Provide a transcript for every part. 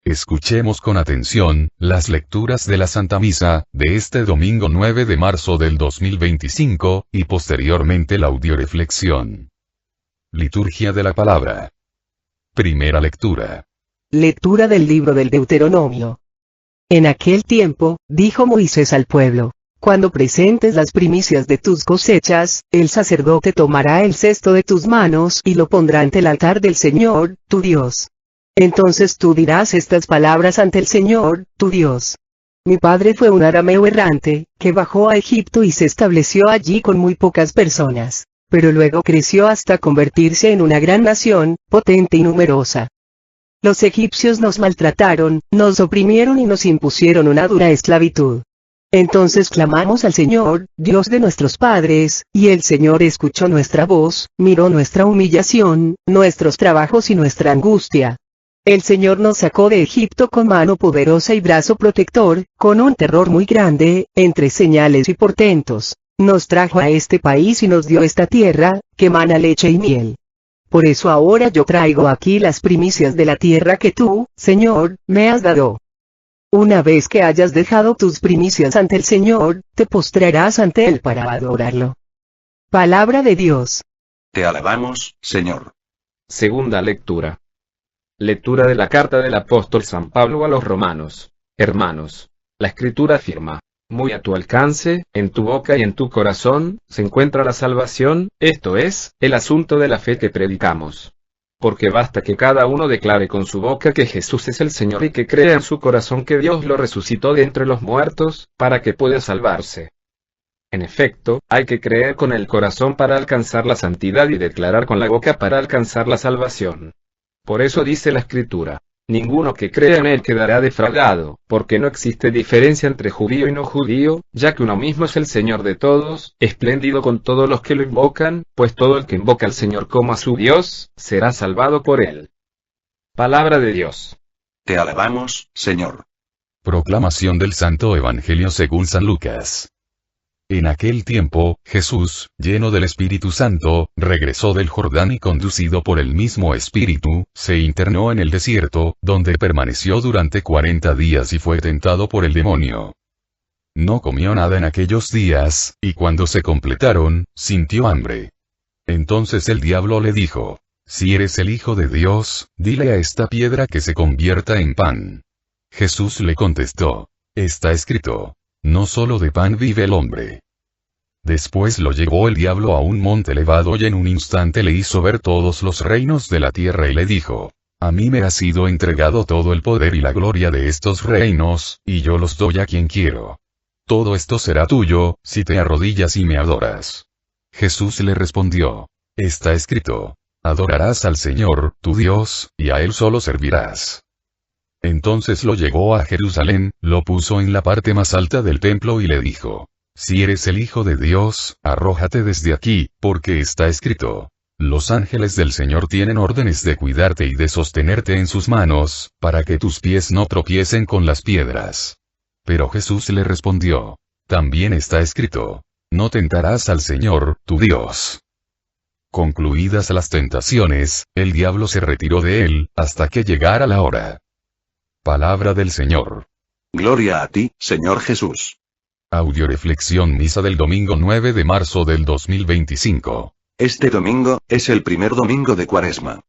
Escuchemos con atención las lecturas de la Santa Misa de este domingo 9 de marzo del 2025, y posteriormente la audioreflexión. Liturgia de la Palabra. Primera lectura. Lectura del libro del Deuteronomio. En aquel tiempo, dijo Moisés al pueblo: cuando presentes las primicias de tus cosechas, el sacerdote tomará el cesto de tus manos y lo pondrá ante el altar del Señor, tu Dios. Entonces tú dirás estas palabras ante el Señor, tu Dios. Mi padre fue un arameo errante, que bajó a Egipto y se estableció allí con muy pocas personas, pero luego creció hasta convertirse en una gran nación, potente y numerosa. Los egipcios nos maltrataron, nos oprimieron y nos impusieron una dura esclavitud. Entonces clamamos al Señor, Dios de nuestros padres, y el Señor escuchó nuestra voz, miró nuestra humillación, nuestros trabajos y nuestra angustia. El Señor nos sacó de Egipto con mano poderosa y brazo protector, con un terror muy grande, entre señales y portentos. Nos trajo a este país y nos dio esta tierra, que mana leche y miel. Por eso ahora yo traigo aquí las primicias de la tierra que tú, Señor, me has dado. Una vez que hayas dejado tus primicias ante el Señor, te postrarás ante Él para adorarlo. Palabra de Dios. Te alabamos, Señor. Segunda lectura. Lectura de la carta del apóstol San Pablo a los romanos. Hermanos, la Escritura afirma: muy a tu alcance, en tu boca y en tu corazón, se encuentra la salvación, esto es, el asunto de la fe que predicamos. Porque basta que cada uno declare con su boca que Jesús es el Señor y que crea en su corazón que Dios lo resucitó de entre los muertos, para que pueda salvarse. En efecto, hay que creer con el corazón para alcanzar la santidad y declarar con la boca para alcanzar la salvación. Por eso dice la Escritura: ninguno que crea en Él quedará defraudado, porque no existe diferencia entre judío y no judío, ya que uno mismo es el Señor de todos, espléndido con todos los que lo invocan, pues todo el que invoca al Señor como a su Dios, será salvado por Él. Palabra de Dios. Te alabamos, Señor. Proclamación del Santo Evangelio según San Lucas. En aquel tiempo, Jesús, lleno del Espíritu Santo, regresó del Jordán y conducido por el mismo Espíritu, se internó en el desierto, donde permaneció durante 40 días y fue tentado por el demonio. No comió nada en aquellos días, y cuando se completaron, sintió hambre. Entonces el diablo le dijo: si eres el Hijo de Dios, dile a esta piedra que se convierta en pan. Jesús le contestó: está escrito, no solo de pan vive el hombre. Después lo llevó el diablo a un monte elevado y en un instante le hizo ver todos los reinos de la tierra y le dijo: a mí me ha sido entregado todo el poder y la gloria de estos reinos, y yo los doy a quien quiero. Todo esto será tuyo, si te arrodillas y me adoras. Jesús le respondió: está escrito, adorarás al Señor, tu Dios, y a Él solo servirás. Entonces lo llevó a Jerusalén, lo puso en la parte más alta del templo y le dijo: si eres el Hijo de Dios, arrójate desde aquí, porque está escrito, los ángeles del Señor tienen órdenes de cuidarte y de sostenerte en sus manos, para que tus pies no tropiecen con las piedras. Pero Jesús le respondió: también está escrito, no tentarás al Señor, tu Dios. Concluidas las tentaciones, el diablo se retiró de él, hasta que llegara la hora. Palabra del Señor. Gloria a ti, Señor Jesús. Audioreflexión misa del domingo 9 de marzo del 2025. Este domingo, es el primer domingo de Cuaresma.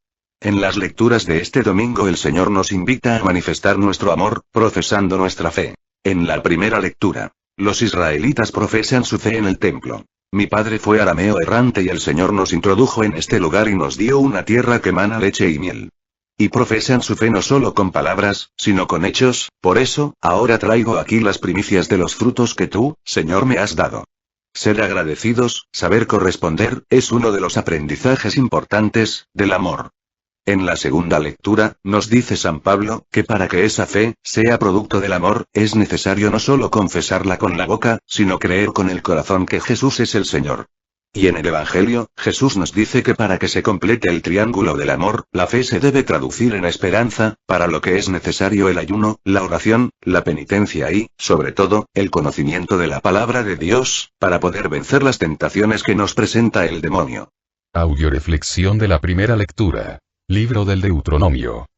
En las lecturas de este domingo el Señor nos invita a manifestar nuestro amor, profesando nuestra fe. En la primera lectura, los israelitas profesan su fe en el templo. Mi padre fue arameo errante y el Señor nos introdujo en este lugar y nos dio una tierra que mana leche y miel. Y profesan su fe no solo con palabras, sino con hechos, por eso, ahora traigo aquí las primicias de los frutos que tú, Señor, me has dado. Ser agradecidos, saber corresponder, es uno de los aprendizajes importantes, del amor. En la segunda lectura, nos dice San Pablo, que para que esa fe, sea producto del amor, es necesario no solo confesarla con la boca, sino creer con el corazón que Jesús es el Señor. Y en el Evangelio, Jesús nos dice que para que se complete el triángulo del amor, la fe se debe traducir en esperanza, para lo que es necesario el ayuno, la oración, la penitencia y, sobre todo, el conocimiento de la palabra de Dios, para poder vencer las tentaciones que nos presenta el demonio. Audioreflexión de la primera lectura. Libro del Deuteronomio.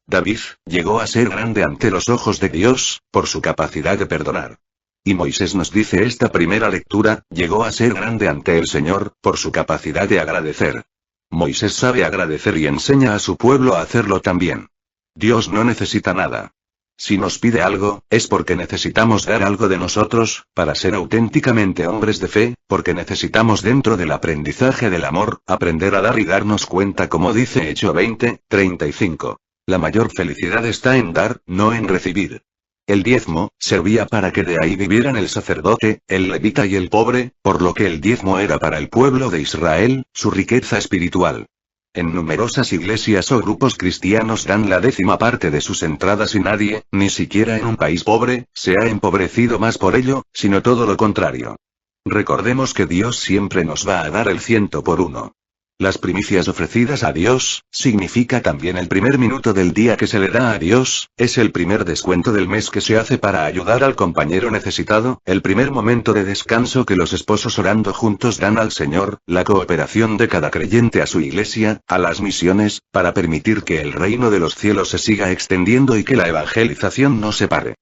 David llegó a ser grande ante los ojos de Dios, por su capacidad de perdonar. Y Moisés nos dice esta primera lectura, llegó a ser grande ante el Señor, por su capacidad de agradecer. Moisés sabe agradecer y enseña a su pueblo a hacerlo también. Dios no necesita nada. Si nos pide algo, es porque necesitamos dar algo de nosotros, para ser auténticamente hombres de fe, porque necesitamos dentro del aprendizaje del amor, aprender a dar y darnos cuenta como dice Hechos 20:35. La mayor felicidad está en dar, no en recibir. El diezmo servía para que de ahí vivieran el sacerdote, el levita y el pobre, por lo que el diezmo era para el pueblo de Israel, su riqueza espiritual. En numerosas iglesias o grupos cristianos dan la 10ª parte de sus entradas y nadie, ni siquiera en un país pobre, se ha empobrecido más por ello, sino todo lo contrario. Recordemos que Dios siempre nos va a dar el 100 por 1. Las primicias ofrecidas a Dios, significa también el primer minuto del día que se le da a Dios, es el primer descuento del mes que se hace para ayudar al compañero necesitado, el primer momento de descanso que los esposos orando juntos dan al Señor, la cooperación de cada creyente a su iglesia, a las misiones, para permitir que el reino de los cielos se siga extendiendo y que la evangelización no se pare.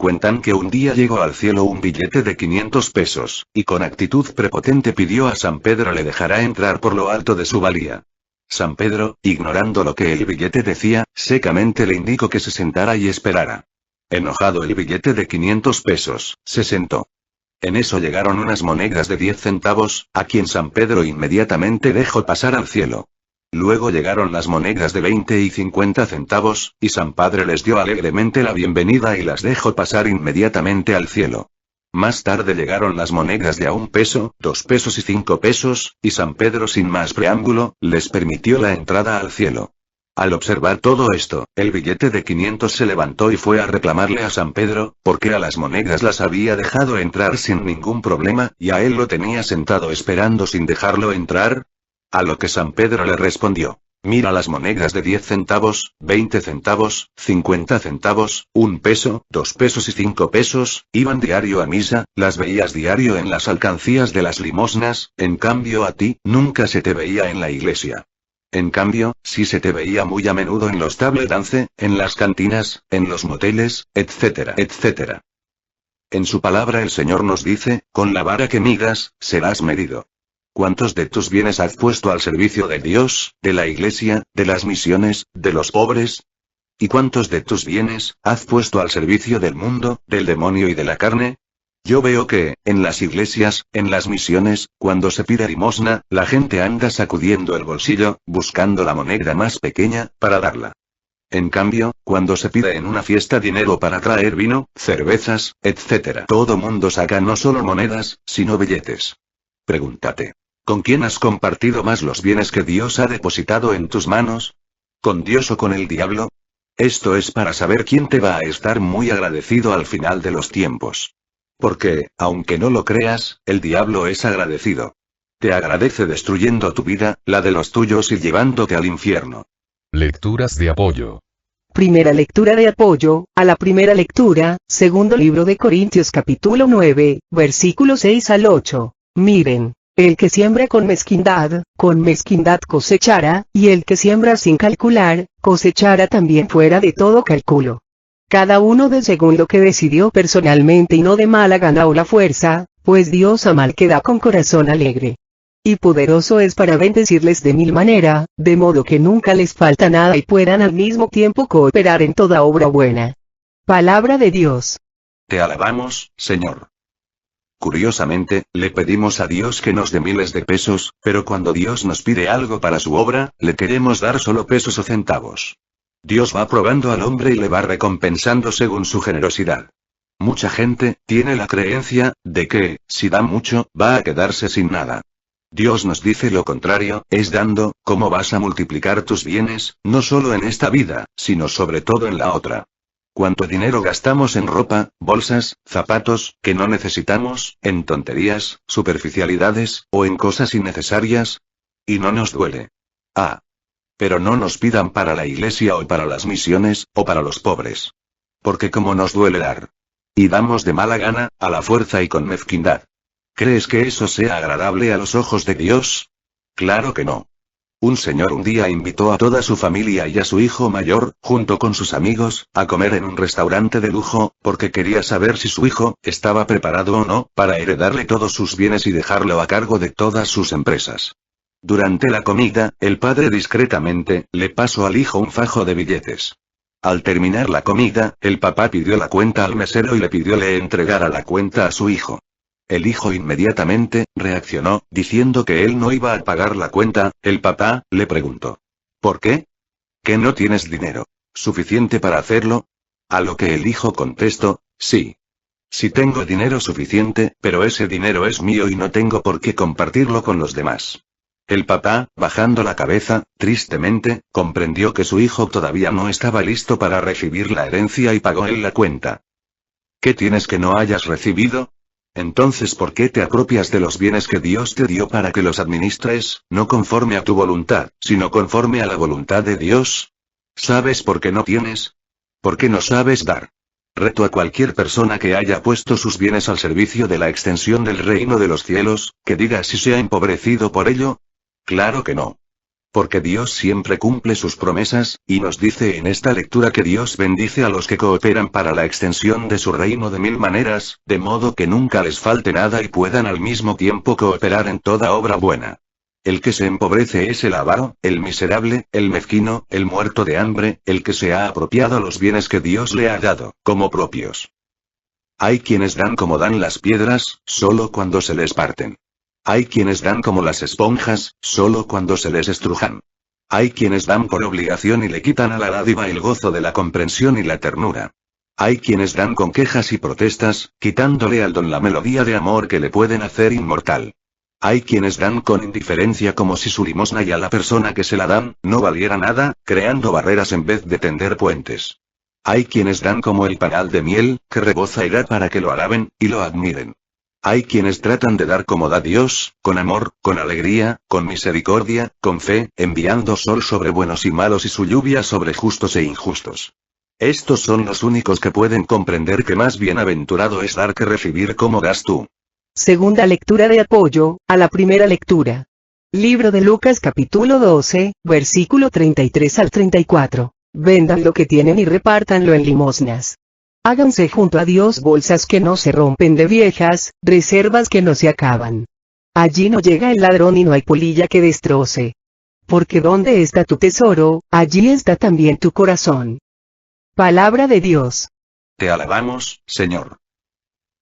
Cuentan que un día llegó al cielo un billete de 500 pesos, y con actitud prepotente pidió a San Pedro le dejara entrar por lo alto de su valía. San Pedro, ignorando lo que el billete decía, secamente le indicó que se sentara y esperara. Enojado el billete de 500 pesos, se sentó. En eso llegaron unas monedas de 10 centavos, a quien San Pedro inmediatamente dejó pasar al cielo. Luego llegaron las monedas de 20 y 50 centavos, y San Padre les dio alegremente la bienvenida y las dejó pasar inmediatamente al cielo. Más tarde llegaron las monedas de a 1 peso, 2 pesos y 5 pesos, y San Pedro sin más preámbulo, les permitió la entrada al cielo. Al observar todo esto, el billete de 500 se levantó y fue a reclamarle a San Pedro, porque a las monedas las había dejado entrar sin ningún problema, y a él lo tenía sentado esperando sin dejarlo entrar. A lo que San Pedro le respondió: mira las monedas de 10 centavos, 20 centavos, 50 centavos, 1 peso, 2 pesos y 5 pesos, iban diario a misa, las veías diario en las alcancías de las limosnas, en cambio a ti, nunca se te veía en la iglesia. En cambio, sí se te veía muy a menudo en los table dance, en las cantinas, en los moteles, etcétera, etcétera. En su palabra el Señor nos dice, con la vara que midas, serás medido. ¿Cuántos de tus bienes has puesto al servicio de Dios, de la iglesia, de las misiones, de los pobres? ¿Y cuántos de tus bienes has puesto al servicio del mundo, del demonio y de la carne? Yo veo que, en las iglesias, en las misiones, cuando se pide limosna, la gente anda sacudiendo el bolsillo, buscando la moneda más pequeña, para darla. En cambio, cuando se pide en una fiesta dinero para traer vino, cervezas, etc., todo mundo saca no solo monedas, sino billetes. Pregúntate. ¿Con quién has compartido más los bienes que Dios ha depositado en tus manos? ¿Con Dios o con el diablo? Esto es para saber quién te va a estar muy agradecido al final de los tiempos. Porque, aunque no lo creas, el diablo es agradecido. Te agradece destruyendo tu vida, la de los tuyos y llevándote al infierno. Lecturas de apoyo. Primera lectura de apoyo, a la primera lectura, segundo libro de Corintios capítulo 9, versículos 6 al 8. Miren. El que siembra con mezquindad cosechará, y el que siembra sin calcular, cosechará también fuera de todo cálculo. Cada uno de según lo que decidió personalmente y no de mala gana o la fuerza, pues Dios ama al que da con corazón alegre. Y poderoso es para bendecirles de mil maneras, de modo que nunca les falta nada y puedan al mismo tiempo cooperar en toda obra buena. Palabra de Dios. Te alabamos, Señor. Curiosamente, le pedimos a Dios que nos dé miles de pesos, pero cuando Dios nos pide algo para su obra, le queremos dar solo pesos o centavos. Dios va probando al hombre y le va recompensando según su generosidad. Mucha gente tiene la creencia de que, si da mucho, va a quedarse sin nada. Dios nos dice lo contrario, es dando, cómo vas a multiplicar tus bienes, no solo en esta vida, sino sobre todo en la otra. ¿Cuánto dinero gastamos en ropa, bolsas, zapatos, que no necesitamos, en tonterías, superficialidades, o en cosas innecesarias? Y no nos duele. Pero no nos pidan para la iglesia o para las misiones, o para los pobres. Porque como nos duele dar. Y damos de mala gana, a la fuerza y con mezquindad. ¿Crees que eso sea agradable a los ojos de Dios? Claro que no. Un señor un día invitó a toda su familia y a su hijo mayor, junto con sus amigos, a comer en un restaurante de lujo, porque quería saber si su hijo estaba preparado o no para heredarle todos sus bienes y dejarlo a cargo de todas sus empresas. Durante la comida, el padre discretamente le pasó al hijo un fajo de billetes. Al terminar la comida, el papá pidió la cuenta al mesero y le pidió le entregara la cuenta a su hijo. El hijo inmediatamente reaccionó, diciendo que él no iba a pagar la cuenta. El papá le preguntó: ¿por qué? ¿Que no tienes dinero suficiente para hacerlo? A lo que el hijo contestó: sí. Sí tengo dinero suficiente, pero ese dinero es mío y no tengo por qué compartirlo con los demás. El papá, bajando la cabeza, tristemente, comprendió que su hijo todavía no estaba listo para recibir la herencia y pagó él la cuenta. ¿Qué tienes que no hayas recibido? Entonces, ¿por qué te apropias de los bienes que Dios te dio para que los administres, no conforme a tu voluntad, sino conforme a la voluntad de Dios? ¿Sabes por qué no tienes? ¿Por qué no sabes dar? Reto a cualquier persona que haya puesto sus bienes al servicio de la extensión del reino de los cielos, que diga si se ha empobrecido por ello. Claro que no. Porque Dios siempre cumple sus promesas, y nos dice en esta lectura que Dios bendice a los que cooperan para la extensión de su reino de mil maneras, de modo que nunca les falte nada y puedan al mismo tiempo cooperar en toda obra buena. El que se empobrece es el avaro, el miserable, el mezquino, el muerto de hambre, el que se ha apropiado los bienes que Dios le ha dado, como propios. Hay quienes dan como dan las piedras, solo cuando se les parten. Hay quienes dan como las esponjas, solo cuando se les estrujan. Hay quienes dan por obligación y le quitan a la dádiva el gozo de la comprensión y la ternura. Hay quienes dan con quejas y protestas, quitándole al don la melodía de amor que le pueden hacer inmortal. Hay quienes dan con indiferencia como si su limosna y a la persona que se la dan, no valiera nada, creando barreras en vez de tender puentes. Hay quienes dan como el panal de miel, que reboza y da para que lo alaben, y lo admiren. Hay quienes tratan de dar como da Dios, con amor, con alegría, con misericordia, con fe, enviando sol sobre buenos y malos y su lluvia sobre justos e injustos. Estos son los únicos que pueden comprender que más bienaventurado es dar que recibir como das tú. Segunda lectura de apoyo a la primera lectura. Libro de Lucas capítulo 12, versículo 33 al 34. Vendan lo que tienen y repártanlo en limosnas. Háganse junto a Dios bolsas que no se rompen de viejas, reservas que no se acaban. Allí no llega el ladrón y no hay polilla que destroce. Porque donde está tu tesoro, allí está también tu corazón. Palabra de Dios. Te alabamos, Señor.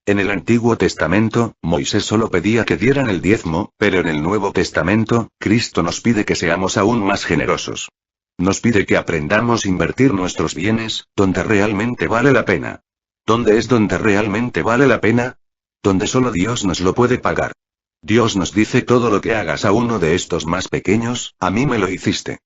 En el Antiguo Testamento, Moisés solo pedía que dieran el diezmo, pero en el Nuevo Testamento, Cristo nos pide que seamos aún más generosos. Nos pide que aprendamos a invertir nuestros bienes, donde realmente vale la pena. ¿Dónde es donde realmente vale la pena? Donde solo Dios nos lo puede pagar. Dios nos dice: todo lo que hagas a uno de estos más pequeños, a mí me lo hiciste.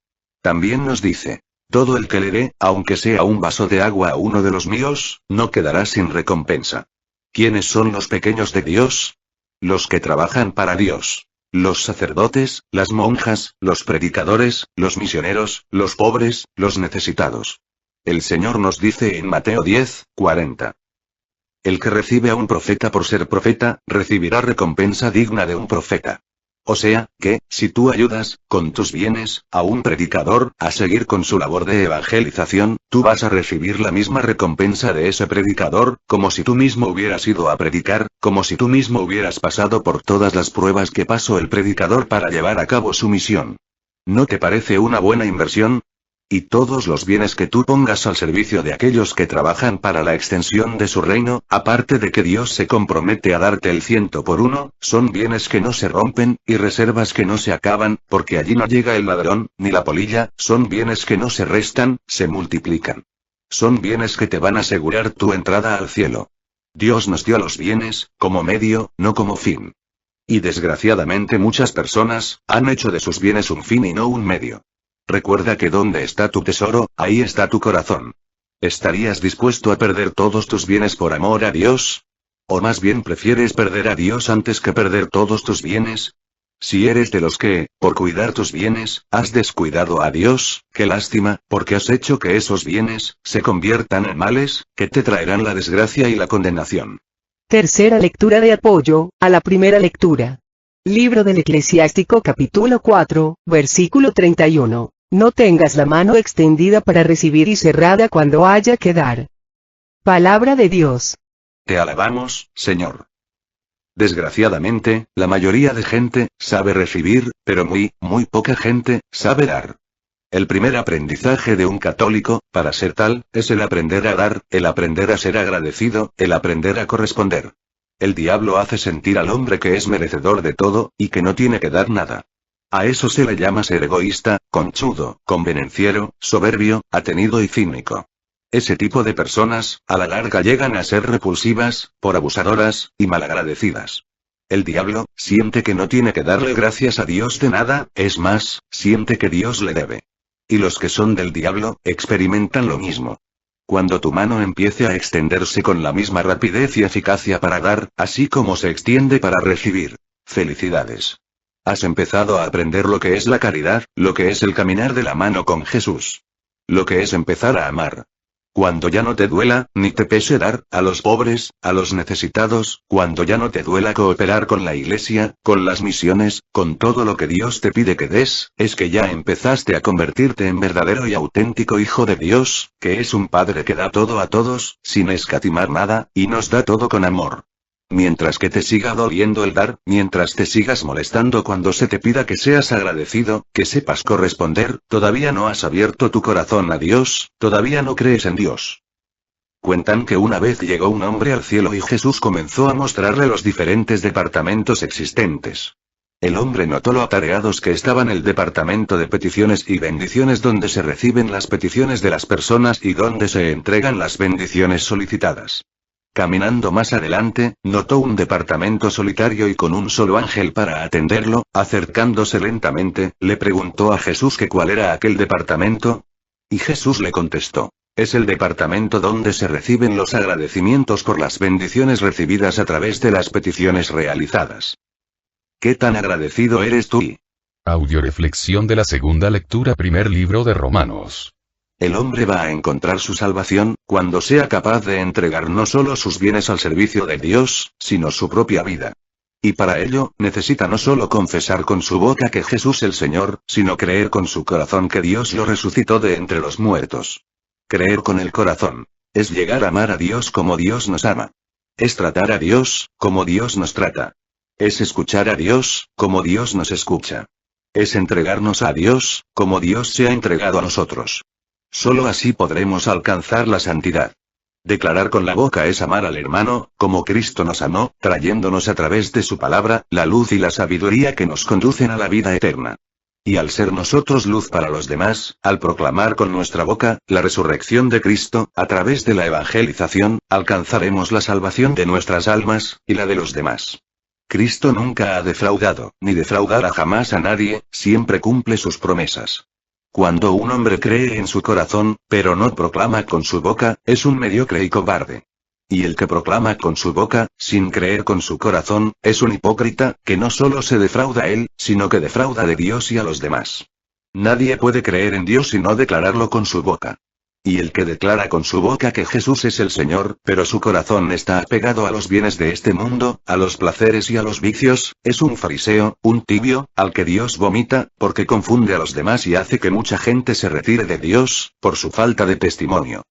También nos dice: todo el que le dé, aunque sea un vaso de agua a uno de los míos, no quedará sin recompensa. ¿Quiénes son los pequeños de Dios? Los que trabajan para Dios. Los sacerdotes, las monjas, los predicadores, los misioneros, los pobres, los necesitados. El Señor nos dice en Mateo 10:40. El que recibe a un profeta por ser profeta, recibirá recompensa digna de un profeta. O sea, que, si tú ayudas, con tus bienes, a un predicador, a seguir con su labor de evangelización, tú vas a recibir la misma recompensa de ese predicador, como si tú mismo hubieras ido a predicar, como si tú mismo hubieras pasado por todas las pruebas que pasó el predicador para llevar a cabo su misión. ¿No te parece una buena inversión? Y todos los bienes que tú pongas al servicio de aquellos que trabajan para la extensión de su reino, aparte de que Dios se compromete a darte el 100 por 1, son bienes que no se rompen, y reservas que no se acaban, porque allí no llega el ladrón, ni la polilla, son bienes que no se restan, se multiplican. Son bienes que te van a asegurar tu entrada al cielo. Dios nos dio los bienes, como medio, no como fin. Y desgraciadamente muchas personas, han hecho de sus bienes un fin y no un medio. Recuerda que donde está tu tesoro, ahí está tu corazón. ¿Estarías dispuesto a perder todos tus bienes por amor a Dios? ¿O más bien prefieres perder a Dios antes que perder todos tus bienes? Si eres de los que, por cuidar tus bienes, has descuidado a Dios, qué lástima, porque has hecho que esos bienes se conviertan en males, que te traerán la desgracia y la condenación. Tercera lectura de apoyo a la primera lectura. Libro del Eclesiástico capítulo 4, versículo 31. No tengas la mano extendida para recibir y cerrada cuando haya que dar. Palabra de Dios. Te alabamos, Señor. Desgraciadamente, la mayoría de gente sabe recibir, pero muy poca gente sabe dar. El primer aprendizaje de un católico, para ser tal, es el aprender a dar, el aprender a ser agradecido, el aprender a corresponder. El diablo hace sentir al hombre que es merecedor de todo, y que no tiene que dar nada. A eso se le llama ser egoísta, conchudo, convenenciero, soberbio, atenido y cínico. Ese tipo de personas, a la larga llegan a ser repulsivas, por abusadoras, y malagradecidas. El diablo, siente que no tiene que darle gracias a Dios de nada, es más, siente que Dios le debe. Y los que son del diablo, experimentan lo mismo. Cuando tu mano empiece a extenderse con la misma rapidez y eficacia para dar, así como se extiende para recibir. Felicidades. Has empezado a aprender lo que es la caridad, lo que es el caminar de la mano con Jesús. Lo que es empezar a amar. Cuando ya no te duela, ni te pese dar, a los pobres, a los necesitados, cuando ya no te duela cooperar con la iglesia, con las misiones, con todo lo que Dios te pide que des, es que ya empezaste a convertirte en verdadero y auténtico hijo de Dios, que es un Padre que da todo a todos, sin escatimar nada, y nos da todo con amor. Mientras que te siga doliendo el dar, mientras te sigas molestando cuando se te pida que seas agradecido, que sepas corresponder, todavía no has abierto tu corazón a Dios, todavía no crees en Dios. Cuentan que una vez llegó un hombre al cielo y Jesús comenzó a mostrarle los diferentes departamentos existentes. El hombre notó lo atareados que estaban el departamento de peticiones y bendiciones donde se reciben las peticiones de las personas y donde se entregan las bendiciones solicitadas. Caminando más adelante, notó un departamento solitario y con un solo ángel para atenderlo, acercándose lentamente, le preguntó a Jesús que cuál era aquel departamento. Y Jesús le contestó: es el departamento donde se reciben los agradecimientos por las bendiciones recibidas a través de las peticiones realizadas. ¿Qué tan agradecido eres tú? Audioreflexión de la segunda lectura, primer libro de Romanos. El hombre va a encontrar su salvación, cuando sea capaz de entregar no solo sus bienes al servicio de Dios, sino su propia vida. Y para ello, necesita no solo confesar con su boca que Jesús es el Señor, sino creer con su corazón que Dios lo resucitó de entre los muertos. Creer con el corazón. Es llegar a amar a Dios como Dios nos ama. Es tratar a Dios, como Dios nos trata. Es escuchar a Dios, como Dios nos escucha. Es entregarnos a Dios, como Dios se ha entregado a nosotros. Solo así podremos alcanzar la santidad. Declarar con la boca es amar al hermano, como Cristo nos amó, trayéndonos a través de su palabra, la luz y la sabiduría que nos conducen a la vida eterna. Y al ser nosotros luz para los demás, al proclamar con nuestra boca, la resurrección de Cristo, a través de la evangelización, alcanzaremos la salvación de nuestras almas, y la de los demás. Cristo nunca ha defraudado, ni defraudará jamás a nadie, siempre cumple sus promesas. Cuando un hombre cree en su corazón, pero no proclama con su boca, es un mediocre y cobarde. Y el que proclama con su boca, sin creer con su corazón, es un hipócrita, que no solo se defrauda a él, sino que defrauda de Dios y a los demás. Nadie puede creer en Dios y no declararlo con su boca. Y el que declara con su boca que Jesús es el Señor, pero su corazón está apegado a los bienes de este mundo, a los placeres y a los vicios, es un fariseo, un tibio, al que Dios vomita, porque confunde a los demás y hace que mucha gente se retire de Dios, por su falta de testimonio.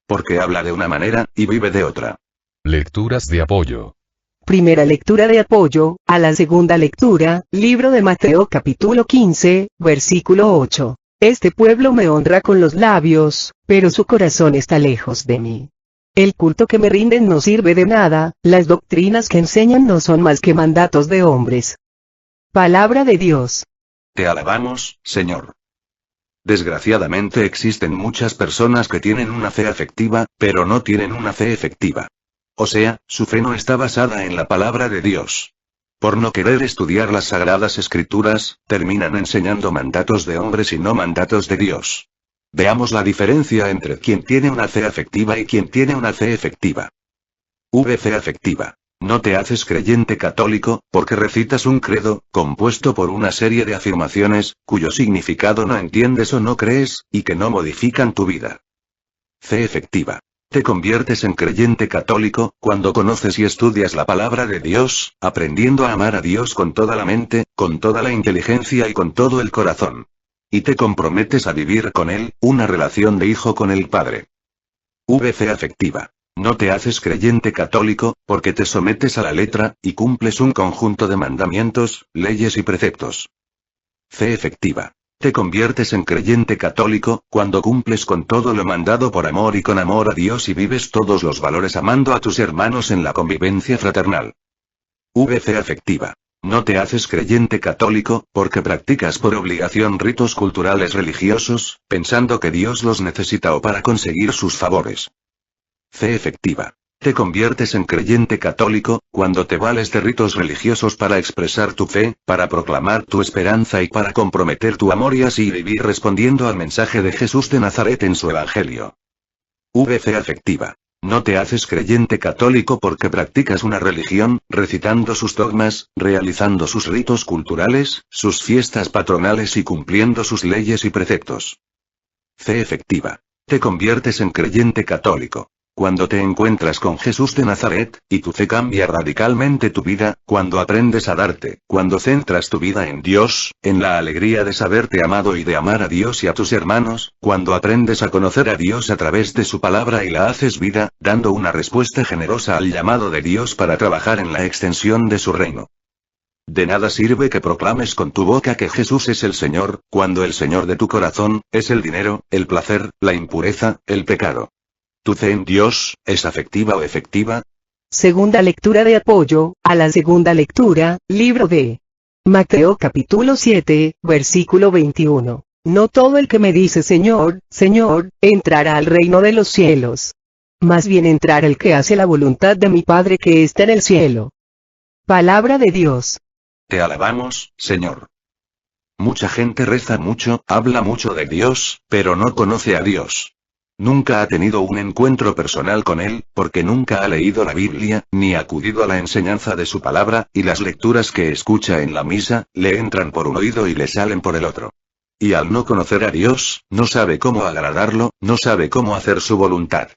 Porque habla de una manera, y vive de otra. Lecturas de apoyo. Primera lectura de apoyo, a la segunda lectura, libro de Mateo capítulo 15, versículo 8. Este pueblo me honra con los labios, pero su corazón está lejos de mí. El culto que me rinden no sirve de nada, las doctrinas que enseñan no son más que mandatos de hombres. Palabra de Dios. Te alabamos, Señor. Desgraciadamente existen muchas personas que tienen una fe afectiva, pero no tienen una fe efectiva. O sea, su fe no está basada en la palabra de Dios. Por no querer estudiar las sagradas escrituras, terminan enseñando mandatos de hombres y no mandatos de Dios. Veamos la diferencia entre quien tiene una fe afectiva y quien tiene una fe efectiva. Fe afectiva. No te haces creyente católico, porque recitas un credo, compuesto por una serie de afirmaciones, cuyo significado no entiendes o no crees, y que no modifican tu vida. Fe efectiva. Te conviertes en creyente católico, cuando conoces y estudias la palabra de Dios, aprendiendo a amar a Dios con toda la mente, con toda la inteligencia y con todo el corazón. Y te comprometes a vivir con Él, una relación de hijo con el Padre. Fe afectiva. No te haces creyente católico, porque te sometes a la letra, y cumples un conjunto de mandamientos, leyes y preceptos. Fe efectiva. Te conviertes en creyente católico, cuando cumples con todo lo mandado por amor y con amor a Dios y vives todos los valores amando a tus hermanos en la convivencia fraternal. Fe afectiva. No te haces creyente católico, porque practicas por obligación ritos culturales religiosos, pensando que Dios los necesita o para conseguir sus favores. Fe efectiva. Te conviertes en creyente católico, cuando te vales de ritos religiosos para expresar tu fe, para proclamar tu esperanza y para comprometer tu amor y así vivir respondiendo al mensaje de Jesús de Nazaret en su Evangelio. Fe afectiva. No te haces creyente católico porque practicas una religión, recitando sus dogmas, realizando sus ritos culturales, sus fiestas patronales y cumpliendo sus leyes y preceptos. Fe efectiva. Te conviertes en creyente católico cuando te encuentras con Jesús de Nazaret, y tu fe cambia radicalmente tu vida, cuando aprendes a darte, cuando centras tu vida en Dios, en la alegría de saberte amado y de amar a Dios y a tus hermanos, cuando aprendes a conocer a Dios a través de su palabra y la haces vida, dando una respuesta generosa al llamado de Dios para trabajar en la extensión de su reino. De nada sirve que proclames con tu boca que Jesús es el Señor, cuando el Señor de tu corazón es el dinero, el placer, la impureza, el pecado. ¿Tu fe en Dios es afectiva o efectiva? Segunda lectura de apoyo a la segunda lectura, libro de Mateo capítulo 7, versículo 21. No todo el que me dice Señor, Señor, entrará al reino de los cielos. Más bien entrará el que hace la voluntad de mi Padre que está en el cielo. Palabra de Dios. Te alabamos, Señor. Mucha gente reza mucho, habla mucho de Dios, pero no conoce a Dios. Nunca ha tenido un encuentro personal con Él, porque nunca ha leído la Biblia, ni acudido a la enseñanza de su palabra, y las lecturas que escucha en la misa, le entran por un oído y le salen por el otro. Y al no conocer a Dios, no sabe cómo agradarlo, no sabe cómo hacer su voluntad.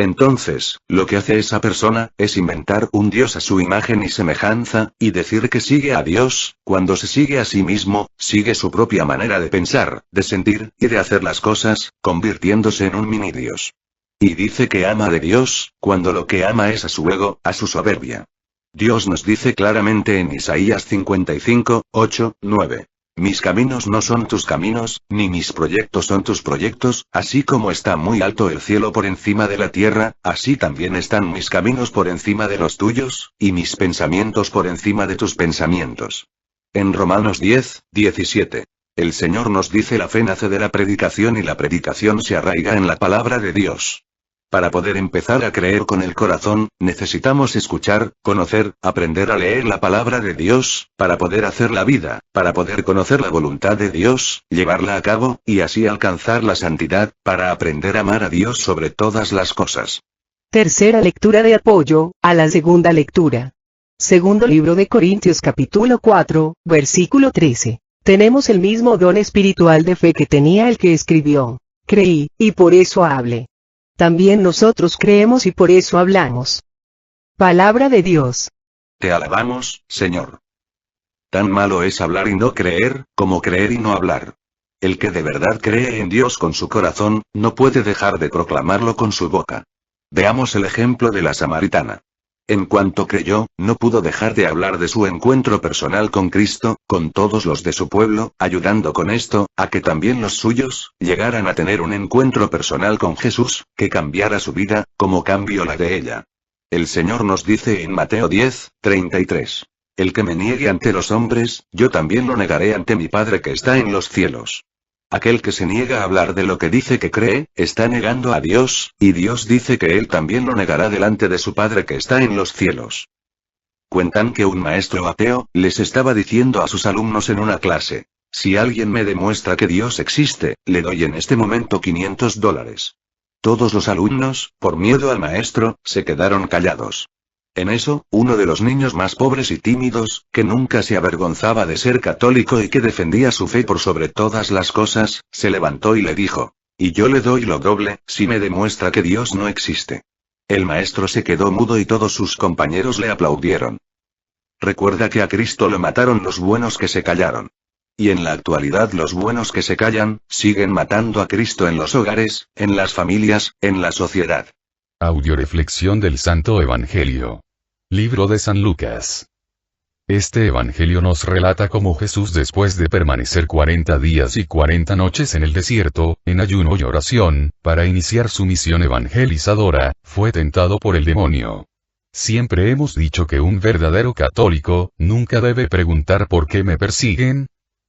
Entonces, lo que hace esa persona, es inventar un Dios a su imagen y semejanza, y decir que sigue a Dios, cuando se sigue a sí mismo, sigue su propia manera de pensar, de sentir, y de hacer las cosas, convirtiéndose en un mini Dios. Y dice que ama de Dios, cuando lo que ama es a su ego, a su soberbia. Dios nos dice claramente en Isaías 55, 8, 9. Mis caminos no son tus caminos, ni mis proyectos son tus proyectos, así como está muy alto el cielo por encima de la tierra, así también están mis caminos por encima de los tuyos, y mis pensamientos por encima de tus pensamientos. En Romanos 10, 17. El Señor nos dice la fe nace de la predicación y la predicación se arraiga en la palabra de Dios. Para poder empezar a creer con el corazón, necesitamos escuchar, conocer, aprender a leer la palabra de Dios, para poder hacer la vida, para poder conocer la voluntad de Dios, llevarla a cabo, y así alcanzar la santidad, para aprender a amar a Dios sobre todas las cosas. Tercera lectura de apoyo a la segunda lectura. Segundo libro de Corintios capítulo 4, versículo 13. Tenemos el mismo don espiritual de fe que tenía el que escribió. Creí, y por eso hablé. También nosotros creemos y por eso hablamos. Palabra de Dios. Te alabamos, Señor. Tan malo es hablar y no creer, como creer y no hablar. El que de verdad cree en Dios con su corazón, no puede dejar de proclamarlo con su boca. Veamos el ejemplo de la samaritana. En cuanto creyó, no pudo dejar de hablar de su encuentro personal con Cristo, con todos los de su pueblo, ayudando con esto, a que también los suyos, llegaran a tener un encuentro personal con Jesús, que cambiara su vida, como cambió la de ella. El Señor nos dice en Mateo 10, 33. El que me niegue ante los hombres, yo también lo negaré ante mi Padre que está en los cielos. Aquel que se niega a hablar de lo que dice que cree, está negando a Dios, y Dios dice que él también lo negará delante de su Padre que está en los cielos. Cuentan que un maestro ateo, les estaba diciendo a sus alumnos en una clase: si alguien me demuestra que Dios existe, le doy en este momento $500. Todos los alumnos, por miedo al maestro, se quedaron callados. En eso, uno de los niños más pobres y tímidos, que nunca se avergonzaba de ser católico y que defendía su fe por sobre todas las cosas, se levantó y le dijo: Y yo le doy lo doble, si me demuestra que Dios no existe. El maestro se quedó mudo y todos sus compañeros le aplaudieron. Recuerda que a Cristo lo mataron los buenos que se callaron. Y en la actualidad los buenos que se callan, siguen matando a Cristo en los hogares, en las familias, en la sociedad. Audioreflexión del Santo Evangelio. Libro de San Lucas. Este evangelio nos relata cómo Jesús, después de permanecer 40 días y 40 noches en el desierto, en ayuno y oración, para iniciar su misión evangelizadora, fue tentado por el demonio. Siempre hemos dicho que un verdadero católico nunca debe preguntar ¿por qué me persiguen?,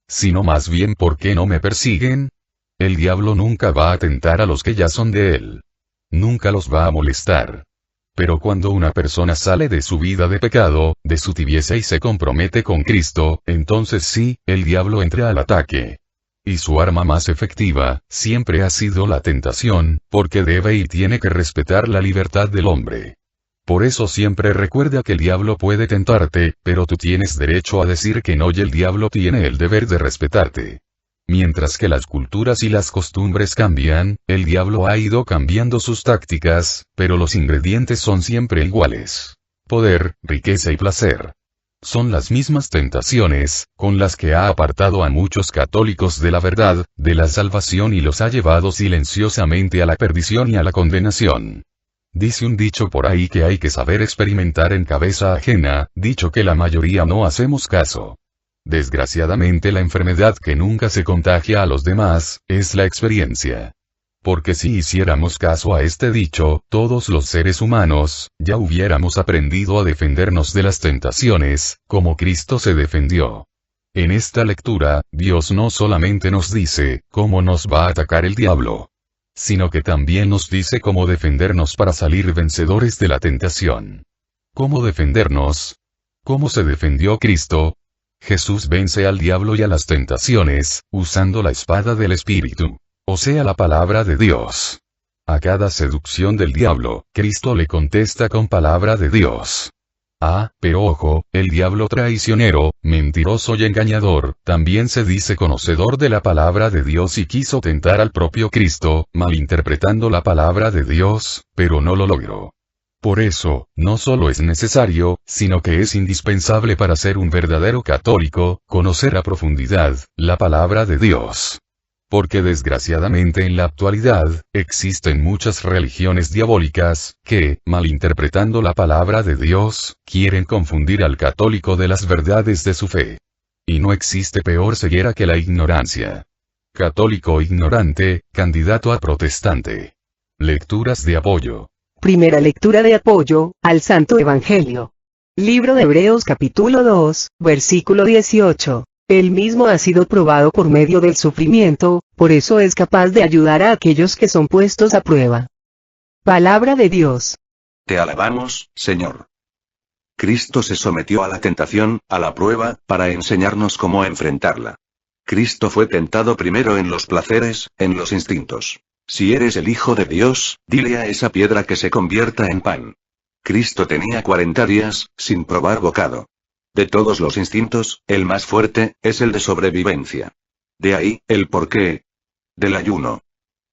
sino más bien ¿por qué no me persiguen? El diablo nunca va a tentar a los que ya son de él. Nunca los va a molestar. Pero cuando una persona sale de su vida de pecado, de su tibieza y se compromete con Cristo, entonces sí, el diablo entra al ataque. Y su arma más efectiva, siempre ha sido la tentación, porque debe y tiene que respetar la libertad del hombre. Por eso siempre recuerda que el diablo puede tentarte, pero tú tienes derecho a decir que no y el diablo tiene el deber de respetarte. Mientras que las culturas y las costumbres cambian, el diablo ha ido cambiando sus tácticas, pero los ingredientes son siempre iguales. Poder, riqueza y placer. Son las mismas tentaciones, con las que ha apartado a muchos católicos de la verdad, de la salvación y los ha llevado silenciosamente a la perdición y a la condenación. Dice un dicho por ahí que hay que saber experimentar en cabeza ajena, dicho que la mayoría no hacemos caso. Desgraciadamente la enfermedad que nunca se contagia a los demás, es la experiencia. Porque si hiciéramos caso a este dicho, todos los seres humanos, ya hubiéramos aprendido a defendernos de las tentaciones, como Cristo se defendió. En esta lectura, Dios no solamente nos dice, cómo nos va a atacar el diablo, sino que también nos dice cómo defendernos para salir vencedores de la tentación. ¿Cómo defendernos? ¿Cómo se defendió Cristo? Jesús vence al diablo y a las tentaciones, usando la espada del Espíritu, o sea la palabra de Dios. A cada seducción del diablo, Cristo le contesta con palabra de Dios. Ah, pero ojo, el diablo traicionero, mentiroso y engañador, también se dice conocedor de la palabra de Dios y quiso tentar al propio Cristo, malinterpretando la palabra de Dios, pero no lo logró. Por eso, no solo es necesario, sino que es indispensable para ser un verdadero católico, conocer a profundidad la palabra de Dios. Porque desgraciadamente en la actualidad, existen muchas religiones diabólicas, que, malinterpretando la palabra de Dios, quieren confundir al católico de las verdades de su fe. Y no existe peor ceguera que la ignorancia. Católico ignorante, candidato a protestante. Lecturas de apoyo. Primera lectura de apoyo, al Santo Evangelio. Libro de Hebreos capítulo 2, versículo 18. Él mismo ha sido probado por medio del sufrimiento, por eso es capaz de ayudar a aquellos que son puestos a prueba. Palabra de Dios. Te alabamos, Señor. Cristo se sometió a la tentación, a la prueba, para enseñarnos cómo enfrentarla. Cristo fue tentado primero en los placeres, en los instintos. Si eres el Hijo de Dios, dile a esa piedra que se convierta en pan. Cristo tenía 40 días, sin probar bocado. De todos los instintos, el más fuerte, es el de sobrevivencia. De ahí, el porqué del ayuno.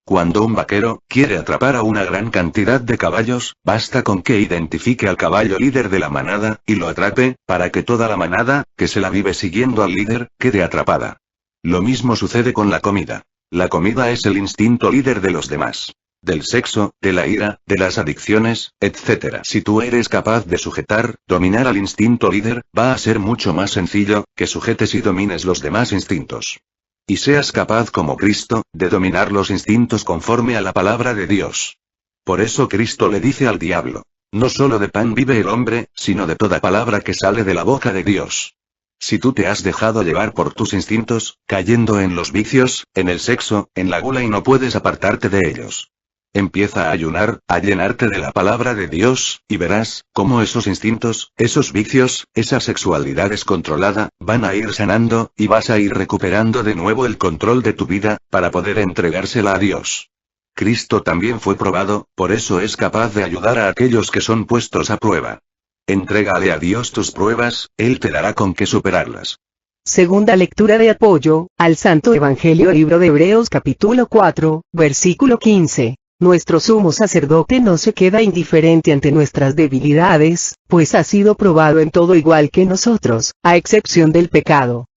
Cuando un vaquero quiere atrapar a una gran cantidad de caballos, basta con que identifique al caballo líder de la manada, y lo atrape, para que toda la manada, que se la vive siguiendo al líder, quede atrapada. Lo mismo sucede con la comida. La comida es el instinto líder de los demás. Del sexo, de la ira, de las adicciones, etc. Si tú eres capaz de sujetar, dominar al instinto líder, va a ser mucho más sencillo, que sujetes y domines los demás instintos. Y seas capaz como Cristo, de dominar los instintos conforme a la palabra de Dios. Por eso Cristo le dice al diablo, no solo de pan vive el hombre, sino de toda palabra que sale de la boca de Dios. Si tú te has dejado llevar por tus instintos, cayendo en los vicios, en el sexo, en la gula y no puedes apartarte de ellos. Empieza a ayunar, a llenarte de la palabra de Dios, y verás, cómo esos instintos, esos vicios, esa sexualidad descontrolada, van a ir sanando, y vas a ir recuperando de nuevo el control de tu vida, para poder entregársela a Dios. Cristo también fue probado, por eso es capaz de ayudar a aquellos que son puestos a prueba. Entrégale a Dios tus pruebas, Él te dará con qué superarlas. Segunda lectura de apoyo, al Santo Evangelio Libro de Hebreos capítulo 4, versículo 15. Nuestro sumo sacerdote no se queda indiferente ante nuestras debilidades, pues ha sido probado en todo igual que nosotros, a excepción del pecado.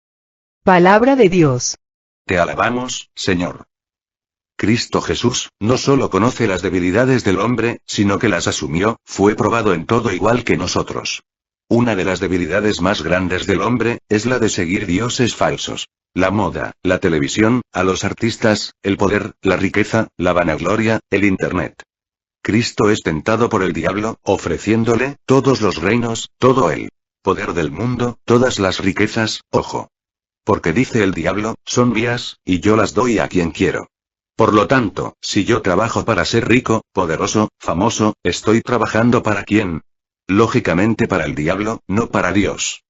Palabra de Dios. Te alabamos, Señor. Cristo Jesús, no solo conoce las debilidades del hombre, sino que las asumió, fue probado en todo igual que nosotros. Una de las debilidades más grandes del hombre, es la de seguir dioses falsos. La moda, la televisión, a los artistas, el poder, la riqueza, la vanagloria, el Internet. Cristo es tentado por el diablo, ofreciéndole todos los reinos, todo el poder del mundo, todas las riquezas, ojo. Porque dice el diablo, son mías, y yo las doy a quien quiero. Por lo tanto, si yo trabajo para ser rico, poderoso, famoso, ¿estoy trabajando para quién? Lógicamente para el diablo, no para Dios.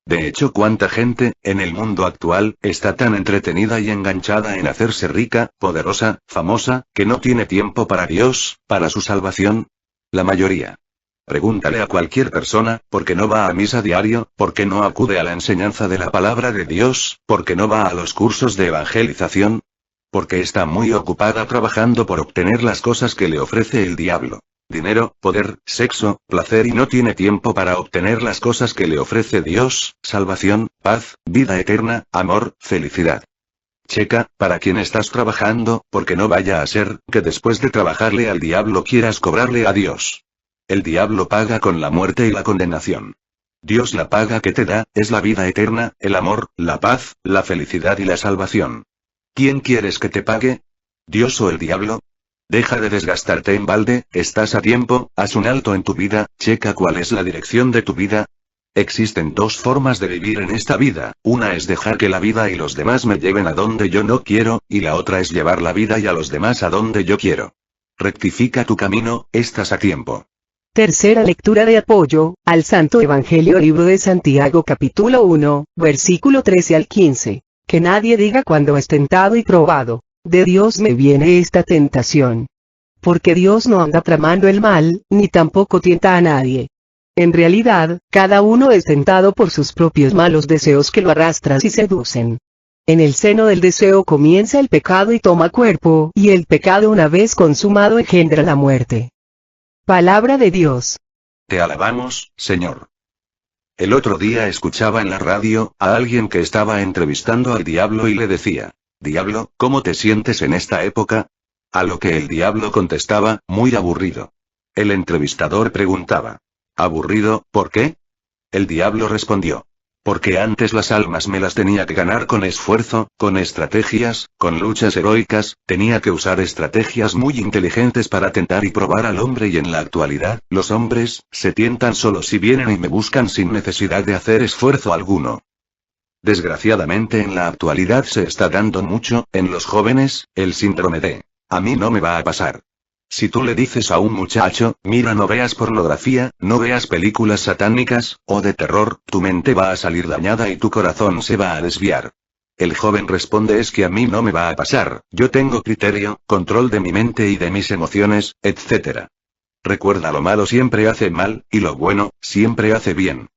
De hecho, ¿cuánta gente, en el mundo actual, está tan entretenida y enganchada en hacerse rica, poderosa, famosa, que no tiene tiempo para Dios, para su salvación? La mayoría. Pregúntale a cualquier persona, ¿por qué no va a misa diario? ¿Por qué no acude a la enseñanza de la palabra de Dios? ¿Por qué no va a los cursos de evangelización? Porque está muy ocupada trabajando por obtener las cosas que le ofrece el diablo. Dinero, poder, sexo, placer y no tiene tiempo para obtener las cosas que le ofrece Dios, salvación, paz, vida eterna, amor, felicidad. Checa, ¿para quién estás trabajando? Porque no vaya a ser que después de trabajarle al diablo quieras cobrarle a Dios. El diablo paga con la muerte y la condenación. Dios la paga que te da, es la vida eterna, el amor, la paz, la felicidad y la salvación. ¿Quién quieres que te pague? ¿Dios o el diablo? Deja de desgastarte en balde, estás a tiempo, haz un alto en tu vida, checa cuál es la dirección de tu vida. Existen dos formas de vivir en esta vida, una es dejar que la vida y los demás me lleven a donde yo no quiero, y la otra es llevar la vida y a los demás a donde yo quiero. Rectifica tu camino, estás a tiempo. Tercera lectura de apoyo, al Santo Evangelio Libro de Santiago capítulo 1, versículo 13 al 15. Que nadie diga cuando es tentado y probado, de Dios me viene esta tentación. Porque Dios no anda tramando el mal, ni tampoco tienta a nadie. En realidad, cada uno es tentado por sus propios malos deseos que lo arrastran y seducen. En el seno del deseo comienza el pecado y toma cuerpo, y el pecado una vez consumado engendra la muerte. Palabra de Dios. Te alabamos, Señor. El otro día escuchaba en la radio a alguien que estaba entrevistando al diablo y le decía: Diablo, ¿cómo te sientes en esta época? A lo que el diablo contestaba, muy aburrido. El entrevistador preguntaba: ¿Aburrido, por qué? El diablo respondió: porque antes las almas me las tenía que ganar con esfuerzo, con estrategias, con luchas heroicas, tenía que usar estrategias muy inteligentes para tentar y probar al hombre, y en la actualidad, los hombres, se tientan solos si vienen y me buscan sin necesidad de hacer esfuerzo alguno. Desgraciadamente en la actualidad se está dando mucho, en los jóvenes, el síndrome de a mí no me va a pasar. Si tú le dices a un muchacho, mira, no veas pornografía, no veas películas satánicas, o de terror, tu mente va a salir dañada y tu corazón se va a desviar. El joven responde: es que a mí no me va a pasar, yo tengo criterio, control de mi mente y de mis emociones, etc. Recuerda, lo malo siempre hace mal, y lo bueno, siempre hace bien.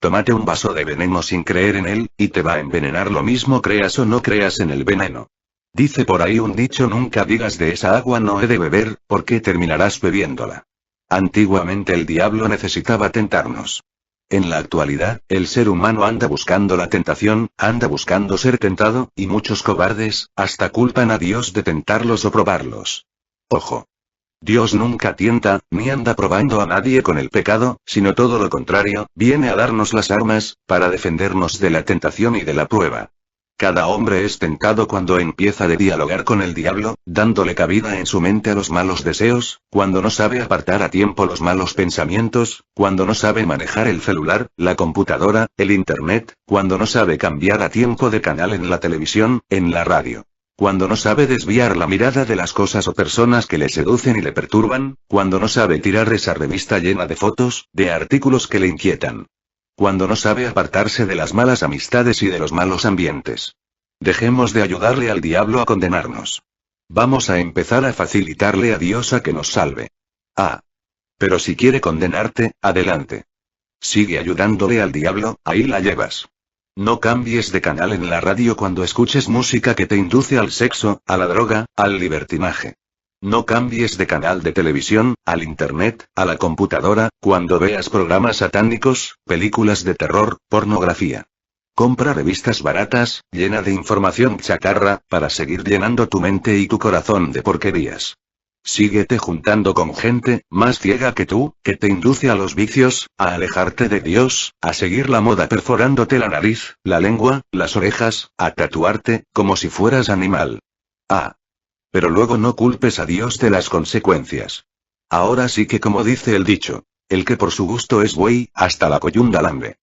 Tómate un vaso de veneno sin creer en él, y te va a envenenar lo mismo creas o no creas en el veneno. Dice por ahí un dicho: nunca digas de esa agua no he de beber, porque terminarás bebiéndola. Antiguamente el diablo necesitaba tentarnos. En la actualidad, el ser humano anda buscando la tentación, anda buscando ser tentado, y muchos cobardes, hasta culpan a Dios de tentarlos o probarlos. Ojo. Dios nunca tienta, ni anda probando a nadie con el pecado, sino todo lo contrario, viene a darnos las armas, para defendernos de la tentación y de la prueba. Cada hombre es tentado cuando empieza a dialogar con el diablo, dándole cabida en su mente a los malos deseos, cuando no sabe apartar a tiempo los malos pensamientos, cuando no sabe manejar el celular, la computadora, el Internet, cuando no sabe cambiar a tiempo de canal en la televisión, en la radio. Cuando no sabe desviar la mirada de las cosas o personas que le seducen y le perturban, cuando no sabe tirar esa revista llena de fotos, de artículos que le inquietan. Cuando no sabe apartarse de las malas amistades y de los malos ambientes. Dejemos de ayudarle al diablo a condenarnos. Vamos a empezar a facilitarle a Dios a que nos salve. Pero si quiere condenarte, adelante. Sigue ayudándole al diablo, ahí la llevas. No cambies de canal en la radio cuando escuches música que te induce al sexo, a la droga, al libertinaje. No cambies de canal de televisión, al internet, a la computadora, cuando veas programas satánicos, películas de terror, pornografía. Compra revistas baratas, llena de información chatarra, para seguir llenando tu mente y tu corazón de porquerías. Síguete juntando con gente, más ciega que tú, que te induce a los vicios, a alejarte de Dios, a seguir la moda perforándote la nariz, la lengua, las orejas, a tatuarte, como si fueras animal. Pero luego no culpes a Dios de las consecuencias. Ahora sí que como dice el dicho, el que por su gusto es buey, hasta la coyunda lambe.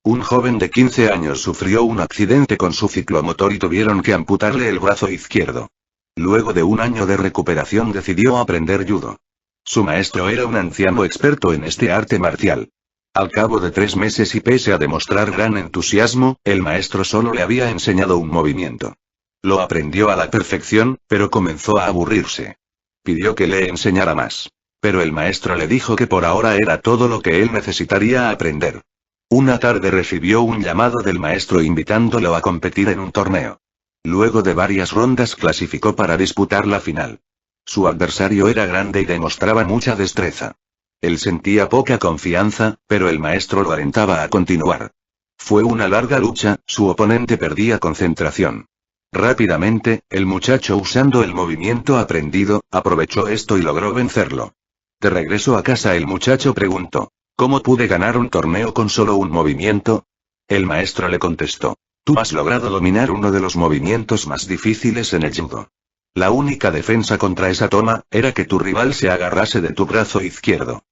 Un joven de 15 años sufrió un accidente con su ciclomotor y tuvieron que amputarle el brazo izquierdo. Luego de un año de recuperación decidió aprender judo. Su maestro era un anciano experto en este arte marcial. Al cabo de 3 meses y pese a demostrar gran entusiasmo, el maestro solo le había enseñado un movimiento. Lo aprendió a la perfección, pero comenzó a aburrirse. Pidió que le enseñara más. Pero el maestro le dijo que por ahora era todo lo que él necesitaría aprender. Una tarde recibió un llamado del maestro invitándolo a competir en un torneo. Luego de varias rondas clasificó para disputar la final. Su adversario era grande y demostraba mucha destreza. Él sentía poca confianza, pero el maestro lo alentaba a continuar. Fue una larga lucha, su oponente perdía concentración. Rápidamente, el muchacho usando el movimiento aprendido, aprovechó esto y logró vencerlo. De regreso a casa el muchacho preguntó, ¿cómo pude ganar un torneo con solo un movimiento? El maestro le contestó, tú has logrado dominar uno de los movimientos más difíciles en el judo. La única defensa contra esa toma, era que tu rival se agarrase de tu brazo izquierdo.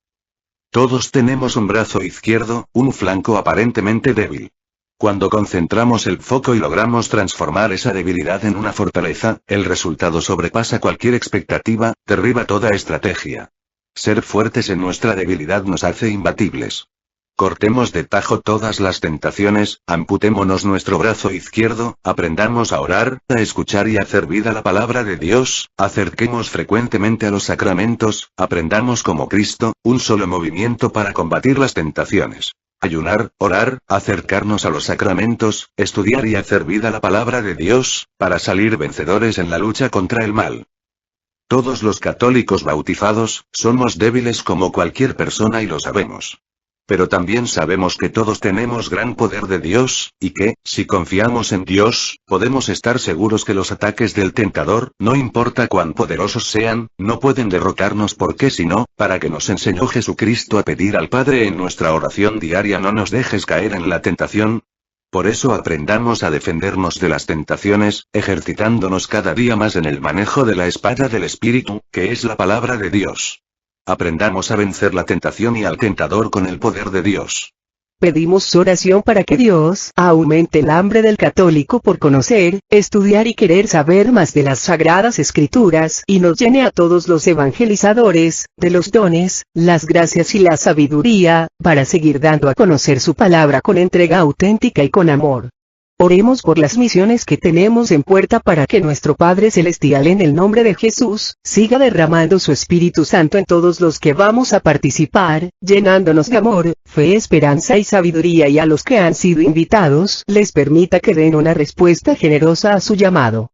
Todos tenemos un brazo izquierdo, un flanco aparentemente débil. Cuando concentramos el foco y logramos transformar esa debilidad en una fortaleza, el resultado sobrepasa cualquier expectativa, derriba toda estrategia. Ser fuertes en nuestra debilidad nos hace imbatibles. Cortemos de tajo todas las tentaciones, amputémonos nuestro brazo izquierdo, aprendamos a orar, a escuchar y a hacer vida la palabra de Dios, acerquemos frecuentemente a los sacramentos, aprendamos como Cristo, un solo movimiento para combatir las tentaciones. Ayunar, orar, acercarnos a los sacramentos, estudiar y hacer vida la palabra de Dios, para salir vencedores en la lucha contra el mal. Todos los católicos bautizados, somos débiles como cualquier persona y lo sabemos. Pero también sabemos que todos tenemos gran poder de Dios, y que, si confiamos en Dios, podemos estar seguros que los ataques del tentador, no importa cuán poderosos sean, no pueden derrotarnos porque si no, para que nos enseñó Jesucristo a pedir al Padre en nuestra oración diaria no nos dejes caer en la tentación. Por eso aprendamos a defendernos de las tentaciones, ejercitándonos cada día más en el manejo de la espada del Espíritu, que es la palabra de Dios. Aprendamos a vencer la tentación y al tentador con el poder de Dios. Pedimos oración para que Dios aumente el hambre del católico por conocer, estudiar y querer saber más de las Sagradas Escrituras y nos llene a todos los evangelizadores, de los dones, las gracias y la sabiduría, para seguir dando a conocer su palabra con entrega auténtica y con amor. Oremos por las misiones que tenemos en puerta para que nuestro Padre Celestial en el nombre de Jesús, siga derramando su Espíritu Santo en todos los que vamos a participar, llenándonos de amor, fe, esperanza y sabiduría y a los que han sido invitados, les permita que den una respuesta generosa a su llamado.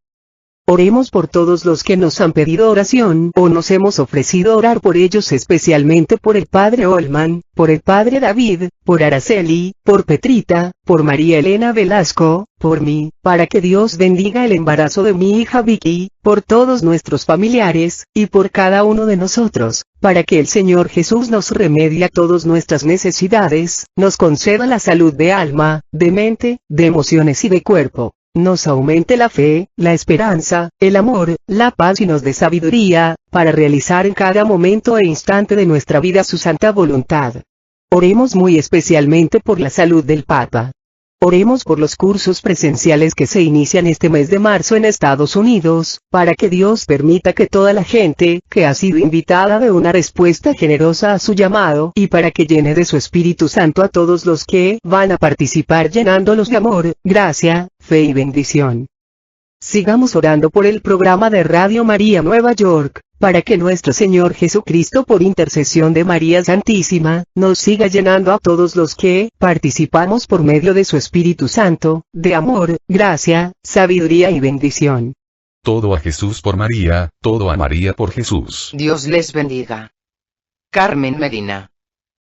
Oremos por todos los que nos han pedido oración o nos hemos ofrecido orar por ellos, especialmente por el Padre Olman, por el Padre David, por Araceli, por Petrita, por María Elena Velasco, por mí, para que Dios bendiga el embarazo de mi hija Vicky, por todos nuestros familiares, y por cada uno de nosotros, para que el Señor Jesús nos remedie a todas nuestras necesidades, nos conceda la salud de alma, de mente, de emociones y de cuerpo. Nos aumente la fe, la esperanza, el amor, la paz y nos dé sabiduría, para realizar en cada momento e instante de nuestra vida su santa voluntad. Oremos muy especialmente por la salud del Papa. Oremos por los cursos presenciales que se inician este mes de marzo en Estados Unidos, para que Dios permita que toda la gente que ha sido invitada dé una respuesta generosa a su llamado, y para que llene de su Espíritu Santo a todos los que van a participar llenándolos de amor, gracia, fe y bendición. Sigamos orando por el programa de Radio María Nueva York, para que nuestro Señor Jesucristo, por intercesión de María Santísima, nos siga llenando a todos los que participamos por medio de su Espíritu Santo, de amor, gracia, sabiduría y bendición. Todo a Jesús por María, todo a María por Jesús. Dios les bendiga. Carmen Medina.